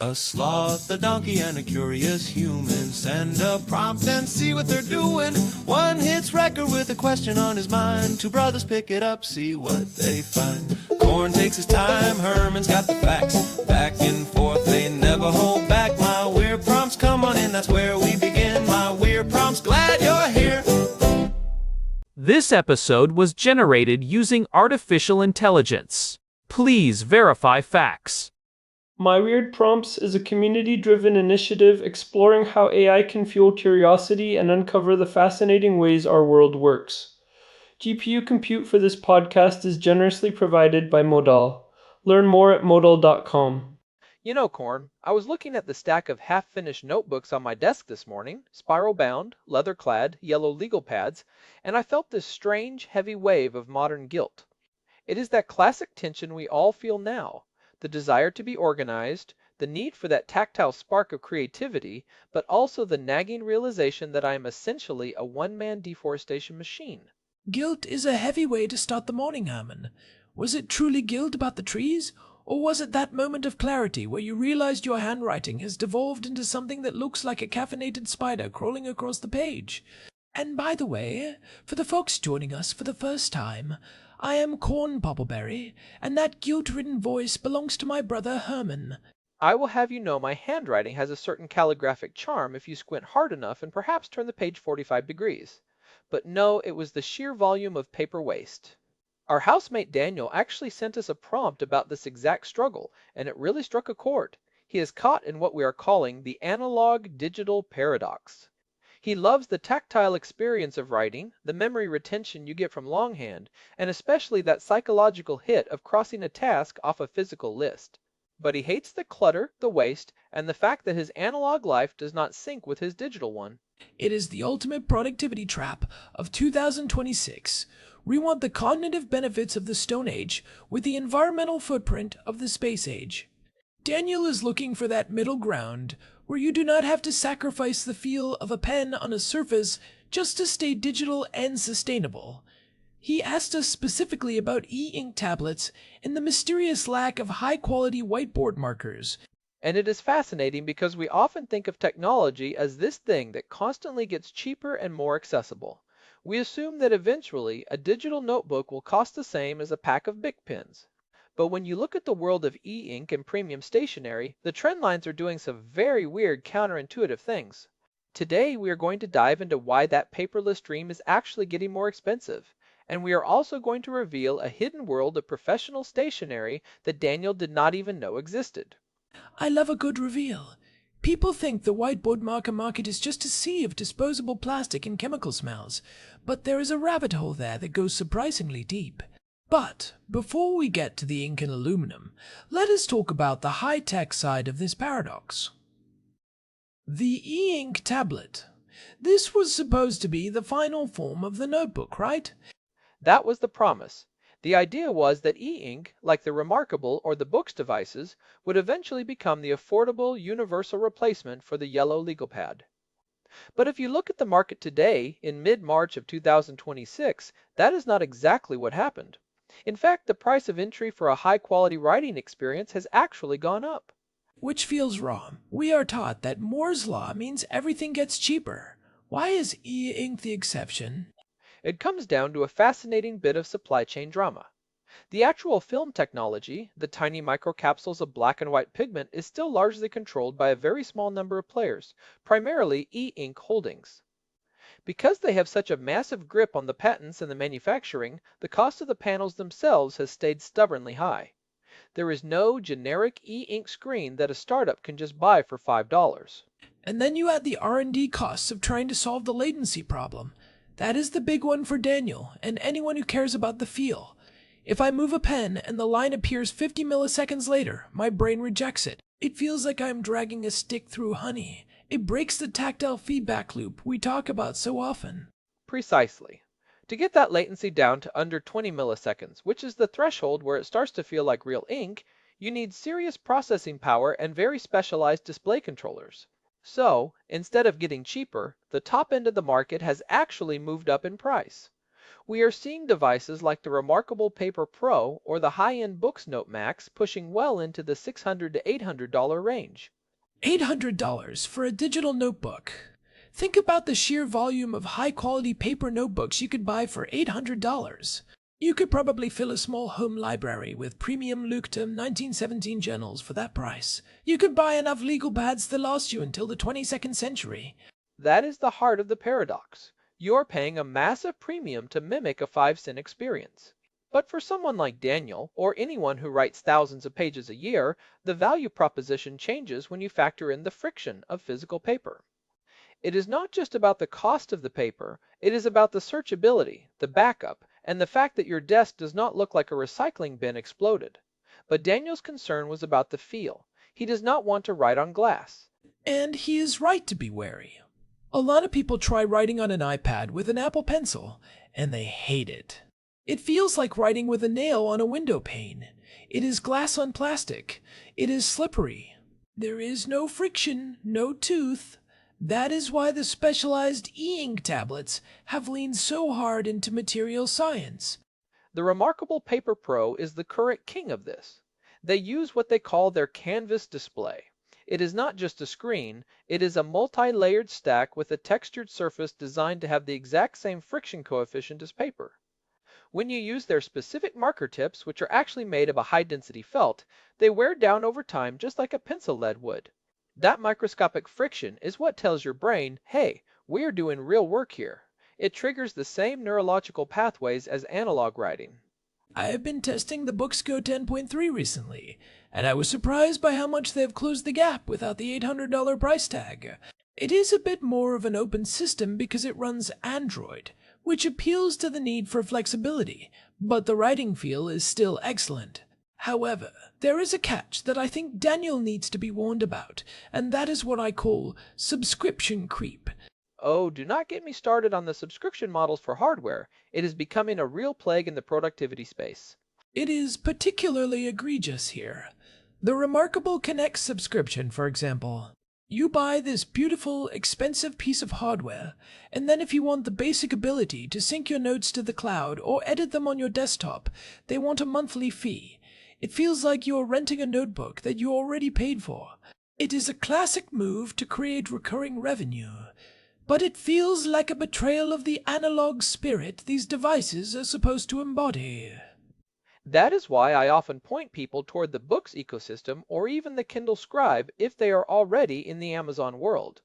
A sloth, a donkey, and a curious human. Send a prompt and see what they're doing. One hits record with a question on his mind. Two brothers pick it up, see what they find. Corn takes his time, Herman's got the facts. Back and forth, they never hold back. My weird prompts, come on in, that's where we begin. My weird prompts, glad you're here. This episode was generated using artificial intelligence. Please verify facts. My Weird Prompts is a community-driven initiative exploring how AI can fuel curiosity and uncover the fascinating ways our world works. GPU compute for this podcast is generously provided by Modal. Learn more at modal.com. You know, Corn, I was looking at the stack of half-finished notebooks on my desk this morning, spiral-bound, leather-clad, yellow legal pads, and I felt this strange, heavy wave of modern guilt. It is that classic tension we all feel now. The desire to be organized, the need for that tactile spark of creativity, but also the nagging realization that I am essentially a one-man deforestation machine. Guilt is a heavy way to start the morning, Herman. Was it truly guilt about the trees? Or was it that moment of clarity where you realized your handwriting has devolved into something that looks like a caffeinated spider crawling across the page? And by the way, for the folks joining us for the first time, I am Corn Poppleberry, and that guilt-ridden voice belongs to my brother Herman. I will have you know my handwriting has a certain calligraphic charm if you squint hard enough and perhaps turn the page 45 degrees. But no, it was the sheer volume of paper waste. Our housemate Daniel actually sent us a prompt about this exact struggle, and it really struck a chord. He is caught in what we are calling the analog-digital paradox. He loves the tactile experience of writing, the memory retention you get from longhand, and especially that psychological hit of crossing a task off a physical list. But he hates the clutter, the waste, and the fact that his analog life does not sync with his digital one. It is the ultimate productivity trap of 2026. We want the cognitive benefits of the Stone Age with the environmental footprint of the Space Age. Daniel is looking for that middle ground where you do not have to sacrifice the feel of a pen on a surface just to stay digital and sustainable. He asked us specifically about e-ink tablets and the mysterious lack of high-quality whiteboard markers. And it is fascinating because we often think of technology as this thing that constantly gets cheaper and more accessible. We assume that eventually a digital notebook will cost the same as a pack of Bic pens. But when you look at the world of e-ink and premium stationery, the trend lines are doing some very weird counterintuitive things. Today we are going to dive into why that paperless dream is actually getting more expensive. And we are also going to reveal a hidden world of professional stationery that Daniel did not even know existed. I love a good reveal. People think the whiteboard marker market is just a sea of disposable plastic and chemical smells, but there is a rabbit hole there that goes surprisingly deep. But before we get to the ink and aluminum, let us talk about the high-tech side of this paradox. The e-ink tablet. This was supposed to be the final form of the notebook, right? That was the promise. The idea was that e-ink, like the Remarkable or the Books devices, would eventually become the affordable, universal replacement for the yellow legal pad. But if you look at the market today, in mid-March of 2026, that is not exactly what happened. In fact, the price of entry for a high-quality writing experience has actually gone up. Which feels wrong. We are taught that Moore's law means everything gets cheaper. Why is e-ink the exception? It comes down to a fascinating bit of supply chain drama. The actual film technology, the tiny microcapsules of black and white pigment, is still largely controlled by a very small number of players, primarily e-ink holdings. Because they have such a massive grip on the patents and the manufacturing, the cost of the panels themselves has stayed stubbornly high. There is no generic e-ink screen that a startup can just buy for $5. And then you add the R&D costs of trying to solve the latency problem. That is the big one for Daniel and anyone who cares about the feel. If I move a pen and the line appears 50 milliseconds later, my brain rejects it. It feels like I'm dragging a stick through honey. It breaks the tactile feedback loop we talk about so often. Precisely. To get that latency down to under 20 milliseconds, which is the threshold where it starts to feel like real ink, you need serious processing power and very specialized display controllers. So, instead of getting cheaper, the top end of the market has actually moved up in price. We are seeing devices like the remarkable Paper Pro or the high-end Books Note Max pushing well into the $600 to $800 range. $800 for a digital notebook. Think about the sheer volume of high-quality paper notebooks you could buy for $800. You could probably fill a small home library with premium Leuchtturm 1917 journals for that price. You could buy enough legal pads to last you until the 22nd century. That is the heart of the paradox. You're paying a massive premium to mimic a 5-cent experience. But for someone like Daniel, or anyone who writes thousands of pages a year, the value proposition changes when you factor in the friction of physical paper. It is not just about the cost of the paper, it is about the searchability, the backup, and the fact that your desk does not look like a recycling bin exploded. But Daniel's concern was about the feel. He does not want to write on glass. And he is right to be wary. A lot of people try writing on an iPad with an Apple Pencil, and they hate it. It feels like writing with a nail on a window pane. It is glass on plastic. It is slippery. There is no friction, no tooth. That is why the specialized e-ink tablets have leaned so hard into material science. The remarkable Paper Pro is the current king of this. They use what they call their canvas display. It is not just a screen, it is a multi-layered stack with a textured surface designed to have the exact same friction coefficient as paper. When you use their specific marker tips, which are actually made of a high-density felt, they wear down over time just like a pencil lead would. That microscopic friction is what tells your brain, hey, we're doing real work here. It triggers the same neurological pathways as analog writing. I have been testing the Booksco 10.3 recently, and I was surprised by how much they have closed the gap without the $800 price tag. It is a bit more of an open system because it runs Android, which appeals to the need for flexibility, but the writing feel is still excellent. However, there is a catch that I think Daniel needs to be warned about, and that is what I call subscription creep. Oh, do not get me started on the subscription models for hardware. It is becoming a real plague in the productivity space. It is particularly egregious here. The remarkable Connect subscription, for example. You buy this beautiful, expensive piece of hardware, and then if you want the basic ability to sync your notes to the cloud or edit them on your desktop, they want a monthly fee. It feels like you're renting a notebook that you already paid for. It is a classic move to create recurring revenue. But it feels like a betrayal of the analog spirit these devices are supposed to embody. That is why I often point people toward the books ecosystem or even the Kindle Scribe if they are already in the Amazon world.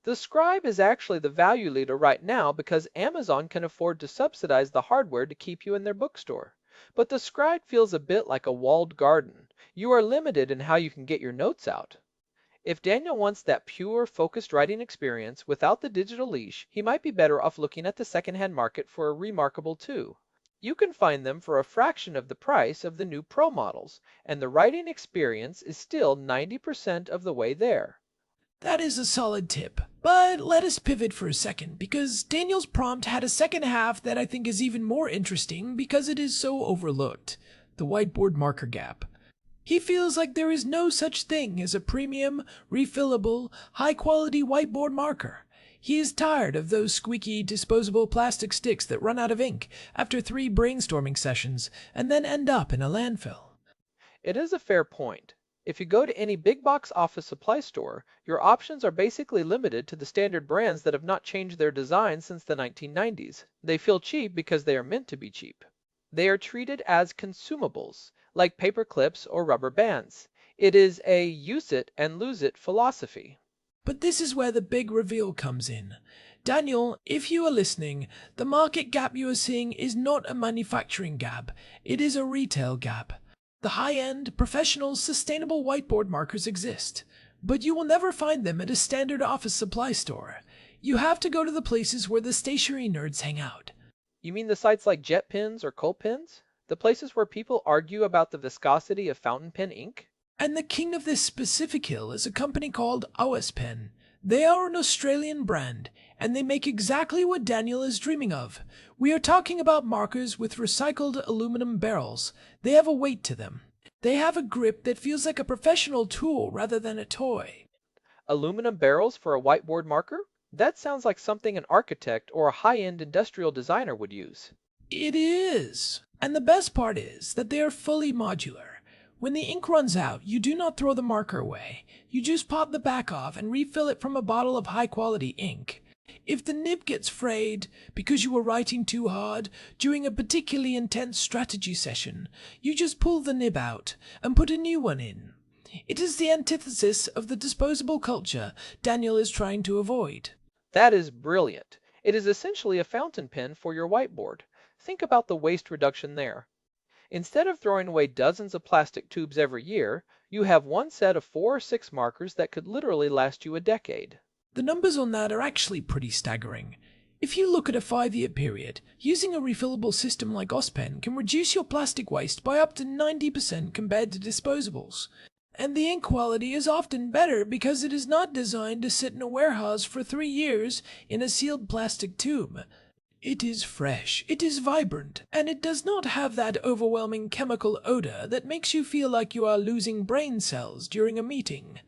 The Scribe is actually the value leader right now because Amazon can afford to subsidize the hardware to keep you in their bookstore. But the Scribe feels a bit like a walled garden. You are limited in how you can get your notes out. If Daniel wants that pure, focused writing experience without the digital leash, he might be better off looking at the secondhand market for a Remarkable 2. You can find them for a fraction of the price of the new Pro models, and the writing experience is still 90% of the way there. That is a solid tip, but let us pivot for a second, because Daniel's prompt had a second half that I think is even more interesting because it is so overlooked, the whiteboard marker gap. He feels like there is no such thing as a premium, refillable, high-quality whiteboard marker. He is tired of those squeaky, disposable plastic sticks that run out of ink after 3 brainstorming sessions and then end up in a landfill. It is a fair point. If you go to any big box office supply store, your options are basically limited to the standard brands that have not changed their design since the 1990s. They feel cheap because they are meant to be cheap. They are treated as consumables, like paper clips or rubber bands. It is a use it and lose it philosophy. But this is where the big reveal comes in. Daniel, if you are listening, the market gap you are seeing is not a manufacturing gap, it is a retail gap. The high-end, professional, sustainable whiteboard markers exist, but you will never find them at a standard office supply store. You have to go to the places where the stationery nerds hang out. You mean the sites like Jet Pens or Colt Pens? The places where people argue about the viscosity of fountain pen ink? And the king of this specific hill is a company called OS Pen. They are an Australian brand, and they make exactly what Daniel is dreaming of. We are talking about markers with recycled aluminum barrels. They have a weight to them. They have a grip that feels like a professional tool rather than a toy. Aluminum barrels for a whiteboard marker? That sounds like something an architect or a high-end industrial designer would use. It is. And the best part is that they are fully modular. When the ink runs out, you do not throw the marker away. You just pop the back off and refill it from a bottle of high-quality ink. If the nib gets frayed because you were writing too hard during a particularly intense strategy session, you just pull the nib out and put a new one in. It is the antithesis of the disposable culture Daniel is trying to avoid. That is brilliant. It is essentially a fountain pen for your whiteboard. Think about the waste reduction there. Instead of throwing away dozens of plastic tubes every year, you have one set of 4 or 6 markers that could literally last you a decade. The numbers on that are actually pretty staggering. If you look at a 5-year period, using a refillable system like OSPen can reduce your plastic waste by up to 90% compared to disposables. And the ink quality is often better because it is not designed to sit in a warehouse for 3 years in a sealed plastic tube. It is fresh, it is vibrant, and it does not have that overwhelming chemical odor that makes you feel like you are losing brain cells during a meeting.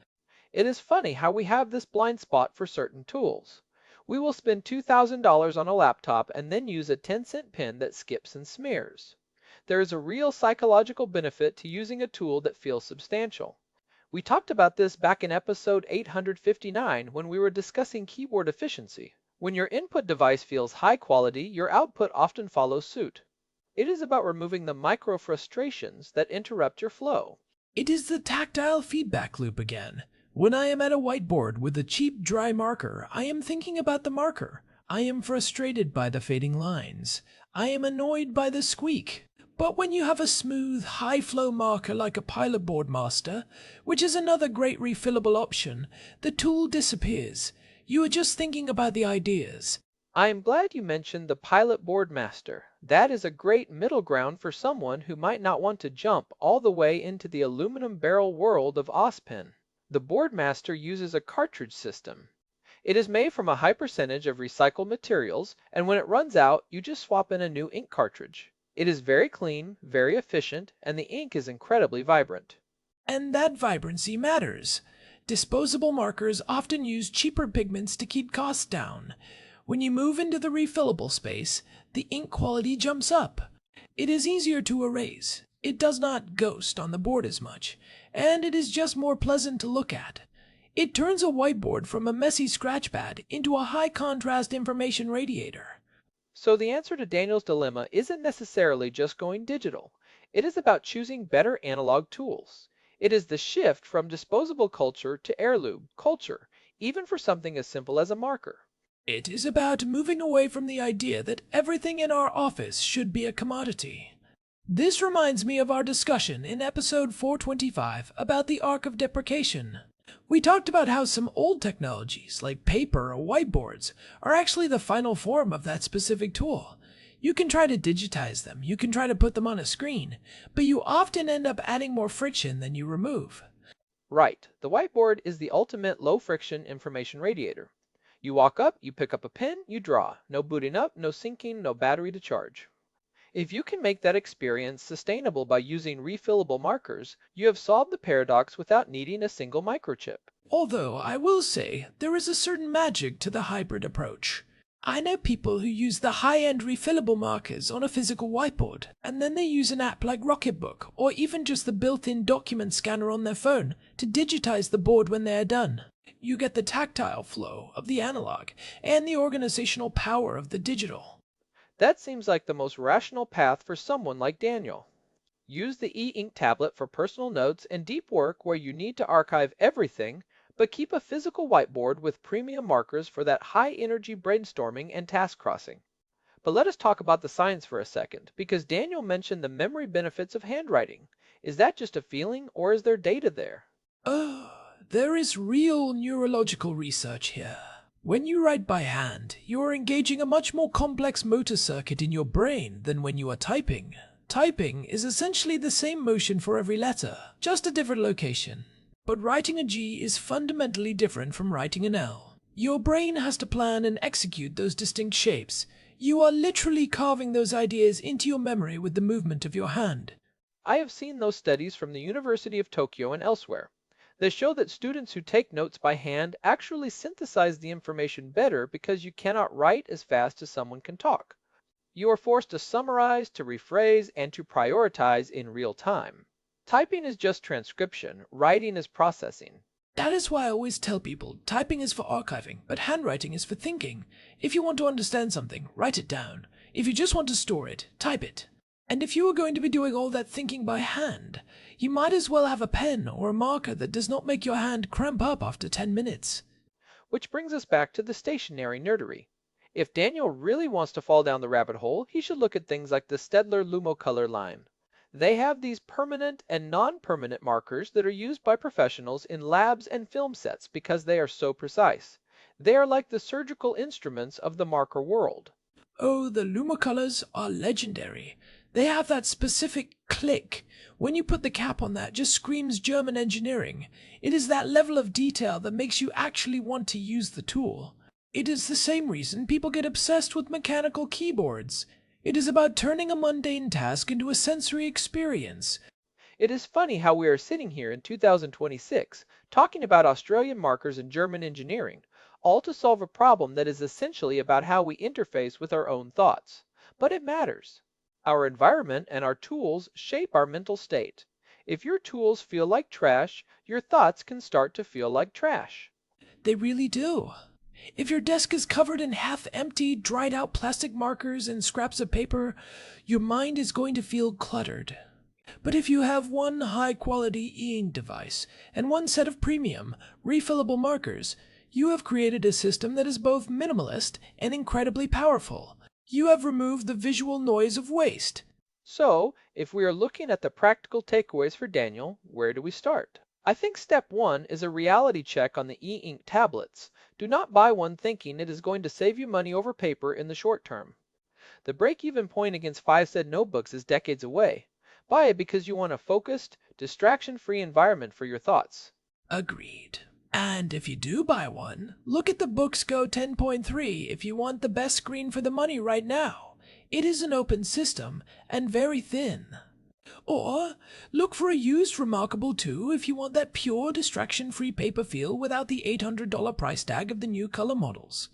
It is funny how we have this blind spot for certain tools. We will spend $2,000 on a laptop and then use a 10-cent pen that skips and smears. There is a real psychological benefit to using a tool that feels substantial. We talked about this back in episode 859 when we were discussing keyboard efficiency. When your input device feels high quality, your output often follows suit. It is about removing the micro frustrations that interrupt your flow. It is the tactile feedback loop again. When I am at a whiteboard with a cheap dry marker, I am thinking about the marker. I am frustrated by the fading lines. I am annoyed by the squeak. But when you have a smooth, high-flow marker like a Pilot Board Master, which is another great refillable option, the tool disappears. You are just thinking about the ideas. I am glad you mentioned the Pilot Board Master. That is a great middle ground for someone who might not want to jump all the way into the aluminum barrel world of OSPen. The Boardmaster uses a cartridge system. It is made from a high percentage of recycled materials, and when it runs out, you just swap in a new ink cartridge. It is very clean, very efficient, and the ink is incredibly vibrant. And that vibrancy matters. Disposable markers often use cheaper pigments to keep costs down. When you move into the refillable space, the ink quality jumps up. It is easier to erase. It does not ghost on the board as much, and it is just more pleasant to look at. It turns a whiteboard from a messy scratchpad into a high-contrast information radiator. So the answer to Daniel's dilemma isn't necessarily just going digital. It is about choosing better analog tools. It is the shift from disposable culture to heirloom culture, even for something as simple as a marker. It is about moving away from the idea that everything in our office should be a commodity. This reminds me of our discussion in episode 425 about the arc of deprecation. We talked about how some old technologies, like paper or whiteboards, are actually the final form of that specific tool. You can try to digitize them, you can try to put them on a screen, but you often end up adding more friction than you remove. Right, the whiteboard is the ultimate low-friction information radiator. You walk up, you pick up a pen, you draw. No booting up, no syncing, no battery to charge. If you can make that experience sustainable by using refillable markers, you have solved the paradox without needing a single microchip. Although, I will say, there is a certain magic to the hybrid approach. I know people who use the high-end refillable markers on a physical whiteboard, and then they use an app like Rocketbook, or even just the built-in document scanner on their phone, to digitize the board when they are done. You get the tactile flow of the analog, and the organizational power of the digital. That seems like the most rational path for someone like Daniel. Use the e-ink tablet for personal notes and deep work where you need to archive everything, but keep a physical whiteboard with premium markers for that high-energy brainstorming and task crossing. But let us talk about the science for a second, because Daniel mentioned the memory benefits of handwriting. Is that just a feeling, or is there data there? There is real neurological research here. When you write by hand, you are engaging a much more complex motor circuit in your brain than when you are typing. Typing is essentially the same motion for every letter, just a different location. But writing a G is fundamentally different from writing an L. Your brain has to plan and execute those distinct shapes. You are literally carving those ideas into your memory with the movement of your hand. I have seen those studies from the University of Tokyo and elsewhere. They show that students who take notes by hand actually synthesize the information better because you cannot write as fast as someone can talk. You are forced to summarize, to rephrase, and to prioritize in real time. Typing is just transcription, writing is processing. That is why I always tell people typing is for archiving, but handwriting is for thinking. If you want to understand something, write it down. If you just want to store it, type it. And if you are going to be doing all that thinking by hand, you might as well have a pen or a marker that does not make your hand cramp up after 10 minutes. Which brings us back to the stationary nerdery. If Daniel really wants to fall down the rabbit hole, he should look at things like the Staedtler Lumocolor line. They have these permanent and non-permanent markers that are used by professionals in labs and film sets because they are so precise. They are like the surgical instruments of the marker world. Oh, the Lumocolors are legendary. They have that specific click. When you put the cap on that, just screams German engineering. It is that level of detail that makes you actually want to use the tool. It is the same reason people get obsessed with mechanical keyboards. It is about turning a mundane task into a sensory experience. It is funny how we are sitting here in 2026 talking about Australian markers and German engineering, all to solve a problem that is essentially about how we interface with our own thoughts. But it matters. Our environment and our tools shape our mental state. If your tools feel like trash, your thoughts can start to feel like trash. They really do. If your desk is covered in half-empty, dried-out plastic markers and scraps of paper, your mind is going to feel cluttered. But if you have one high-quality e-ink device and one set of premium, refillable markers, you have created a system that is both minimalist and incredibly powerful. You have removed the visual noise of waste. So, if we are looking at the practical takeaways for Daniel, where do we start? I think step 1 is a reality check on the e-ink tablets. Do not buy one thinking it is going to save you money over paper in the short term. The break-even point against 5-cent notebooks is decades away. Buy it because you want a focused, distraction-free environment for your thoughts. Agreed. And if you do buy one, look at the Booksco 10.3 if you want the best screen for the money right now. It is an open system and very thin. Or look for a used Remarkable 2 if you want that pure distraction-free paper feel without the $800 price tag of the new color models.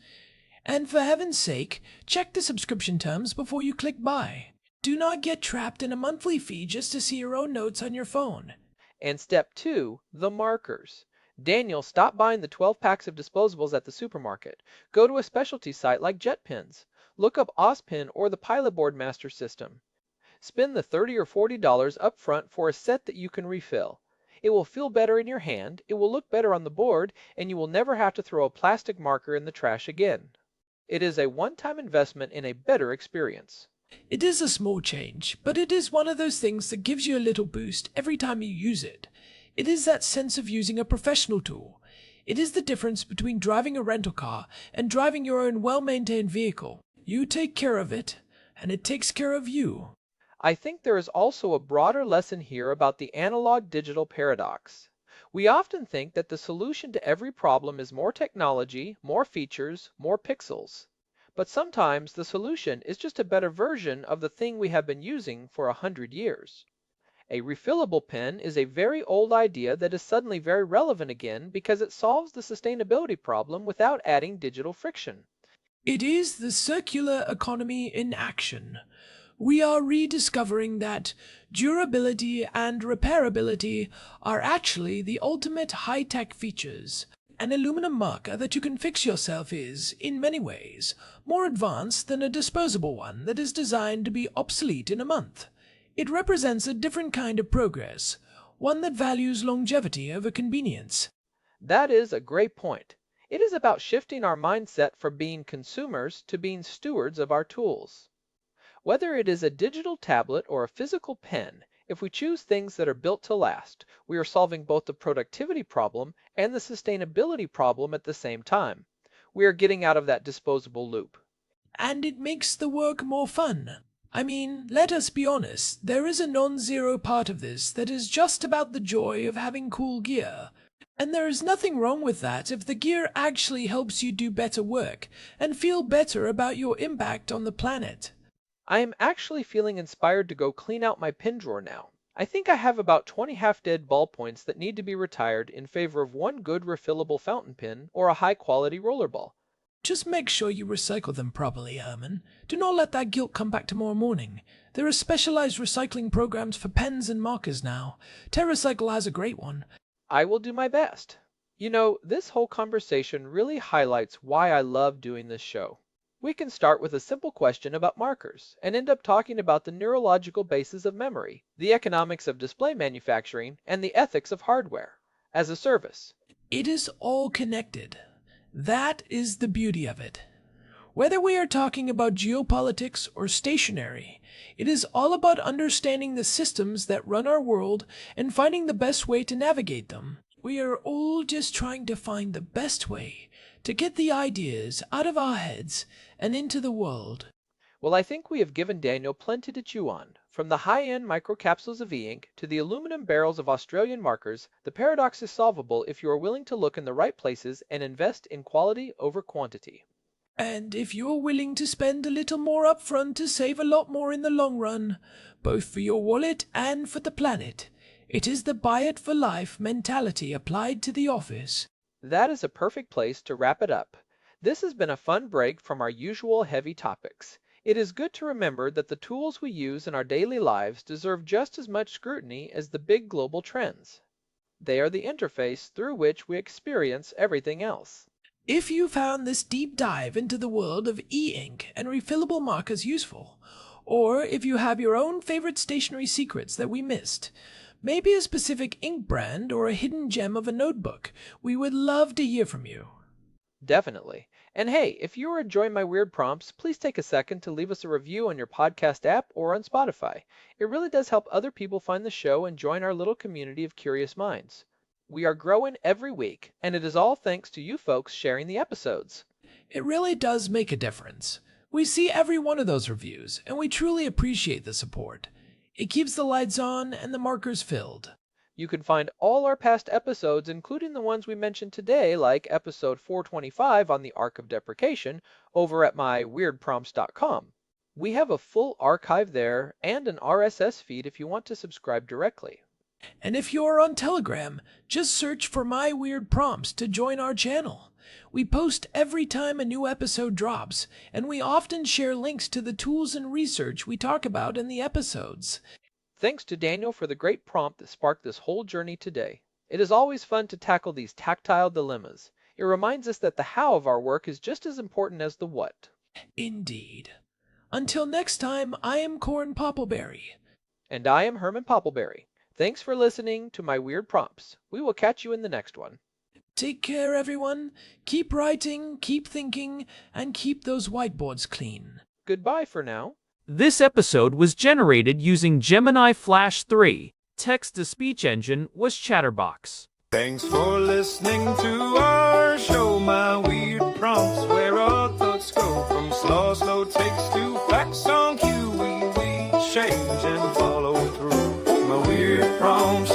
And for heaven's sake, check the subscription terms before you click buy. Do not get trapped in a monthly fee just to see your own notes on your phone. And step 2, the markers. Daniel, stop buying the 12 packs of disposables at the supermarket. Go to a specialty site like JetPens. Look up Ozpen or the Pilotboard Master System. Spend the $30 or $40 up front for a set that you can refill. It will feel better in your hand, it will look better on the board, and you will never have to throw a plastic marker in the trash again. It is a one-time investment in a better experience. It is a small change, but it is one of those things that gives you a little boost every time you use it. It is that sense of using a professional tool. It is the difference between driving a rental car and driving your own well-maintained vehicle. You take care of it, and it takes care of you. I think there is also a broader lesson here about the analog-digital paradox. We often think that the solution to every problem is more technology, more features, more pixels. But sometimes the solution is just a better version of the thing we have been using for 100 years. A refillable pen is a very old idea that is suddenly very relevant again because it solves the sustainability problem without adding digital friction. It is the circular economy in action. We are rediscovering that durability and repairability are actually the ultimate high-tech features. An aluminum marker that you can fix yourself is, in many ways, more advanced than a disposable one that is designed to be obsolete in a month. It represents a different kind of progress, one that values longevity over convenience. That is a great point. It is about shifting our mindset from being consumers to being stewards of our tools. Whether it is a digital tablet or a physical pen, if we choose things that are built to last, we are solving both the productivity problem and the sustainability problem at the same time. We are getting out of that disposable loop. And it makes the work more fun. I mean, let us be honest, there is a non-zero part of this that is just about the joy of having cool gear. And there is nothing wrong with that if the gear actually helps you do better work and feel better about your impact on the planet. I am actually feeling inspired to go clean out my pen drawer now. I think I have about 20 half-dead ballpoints that need to be retired in favor of one good refillable fountain pen or a high-quality rollerball. Just make sure you recycle them properly, Herman. Do not let that guilt come back tomorrow morning. There are specialized recycling programs for pens and markers now. TerraCycle has a great one. I will do my best. You know, this whole conversation really highlights why I love doing this show. We can start with a simple question about markers and end up talking about the neurological basis of memory, the economics of display manufacturing, and the ethics of hardware as a service. It is all connected. That is the beauty of it. Whether we are talking about geopolitics or stationery, it is all about understanding the systems that run our world and finding the best way to navigate them. We are all just trying to find the best way to get the ideas out of our heads and into the world. Well, I think we have given Daniel plenty to chew on. From the high-end microcapsules of e-ink to the aluminum barrels of Australian markers, the paradox is solvable if you are willing to look in the right places and invest in quality over quantity. And if you're willing to spend a little more upfront to save a lot more in the long run, both for your wallet and for the planet, it is the buy it for life mentality applied to the office. That is a perfect place to wrap it up. This has been a fun break from our usual heavy topics. It is good to remember that the tools we use in our daily lives deserve just as much scrutiny as the big global trends. They are the interface through which we experience everything else. If you found this deep dive into the world of e-ink and refillable markers useful, or if you have your own favorite stationery secrets that we missed, maybe a specific ink brand or a hidden gem of a notebook, we would love to hear from you. Definitely. And hey, if you are enjoying my weird prompts, please take a second to leave us a review on your podcast app or on Spotify. It really does help other people find the show and join our little community of curious minds. We are growing every week, and it is all thanks to you folks sharing the episodes. It really does make a difference. We see every one of those reviews, and we truly appreciate the support. It keeps the lights on and the markers filled. You can find all our past episodes, including the ones we mentioned today, like episode 425 on the Arc of Deprecation, over at my weirdprompts.com. We have a full archive there and an RSS feed if you want to subscribe directly. And if you're on Telegram, just search for My Weird Prompts to join our channel. We post every time a new episode drops, and we often share links to the tools and research we talk about in the episodes. Thanks to Daniel for the great prompt that sparked this whole journey today. It is always fun to tackle these tactile dilemmas. It reminds us that the how of our work is just as important as the what. Indeed. Until next time, I am Corn Poppleberry. And I am Herman Poppleberry. Thanks for listening to my weird prompts. We will catch you in the next one. Take care, everyone. Keep writing, keep thinking, and keep those whiteboards clean. Goodbye for now. This episode was generated using Gemini Flash 3. Text-to-speech engine was Chatterbox. Thanks for listening to our show, My Weird Prompts, where our thoughts go from slow takes to facts on cue. We change and follow through. My weird prompts.